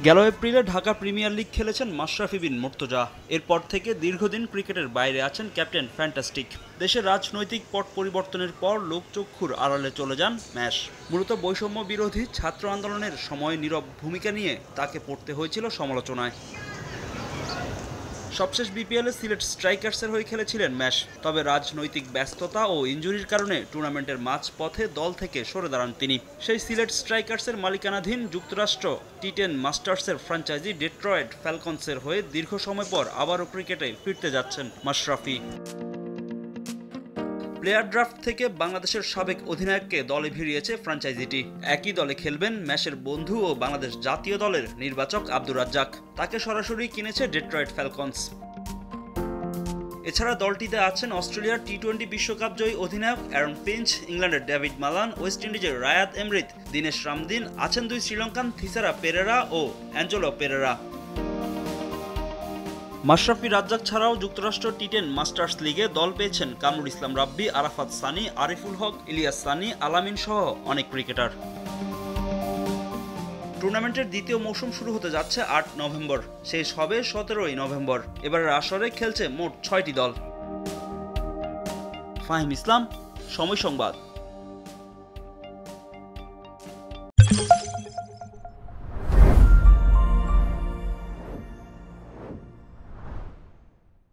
গেল এপ্রিলে Dhaka premier league খেলেছেন মাশরাফি বিন মুর্তজা। এরপর থেকে দীর্ঘদিন ক্রিকেটের বাইরে আছেন ক্যাপ্টেন ফ্যান্টাস্টিক। দেশের রাজনৈতিক পট পরিবর্তনের পর লোকচক্ষুর আড়ালে চলে যান ম্যাশ। মূলত বৈষম্য বিরোধী ছাত্র আন্দোলনের সময় নীরব ভূমিকা নিয়ে তাকে পড়তে হয়েছিল সমালোচনায়। সবশেষ বিপিএলে সিলেট স্ট্রাইকার্সের হয়ে খেলেছিলেন ম্যাশ। তবে রাজনৈতিক ব্যস্ততা ও ইনজুরির কারণে টুর্নামেন্টের মাঝপথে দল থেকে সরে দাঁড়ান তিনি। সেই সিলেট স্ট্রাইকার্সের মালিকানাধীন যুক্তরাষ্ট্র টি10 মাস্টার্সের ফ্র্যাঞ্চাইজি ডেট্রয়েট ফ্যালকনসের হয়ে দীর্ঘ সময় পর আবারও ক্রিকেটে ফিরতে যাচ্ছেন মাশরাফি। প্লেয়ার ড্রাফট থেকে বাংলাদেশের সাবেক অধিনায়ককে দলে ভিড়িয়েছে ফ্র্যাঞ্চাইজিটি। একই দলে খেলবেন ম্যাশের বন্ধু ও বাংলাদেশ জাতীয় দলের নির্বাচক আব্দুর রাজ্জাক। তাকে সরাসরি কিনেছে ডেট্রয়েট ফ্যালকনস। এছাড়া দলটিতে আছেন অস্ট্রেলিয়ার টি20 বিশ্বকাপ জয়ী অধিনায়ক অ্যারন ফিঞ্চ, ইংল্যান্ডের ডেভিড মালান, ওয়েস্ট ইন্ডিজের রায়াত এমরিথ, দীনেশ রামদিন, আছেন দুই শ্রীলঙ্কান থিসারা পেরেরা ও অ্যাঞ্জেলো পেরেরা। মাশরাফি রাজ্জাক ছাড়াও যুক্তরাষ্ট্র টি10 মাস্টার্স লিগে দল পেয়েছেন কামরুল ইসলাম রাব্বি, আরাফাত সানি, আরিফুল হক, ইলিয়াস সানি, আলামিন সহ অনেক ক্রিকেটার। টুর্নামেন্টের দ্বিতীয় মৌসুম শুরু হতে যাচ্ছে ৮ নভেম্বর, শেষ হবে ১৭ই নভেম্বর। এবারের আসরে খেলছে মোট ৬টি দল। ফাহিম ইসলাম, সময় সংবাদ।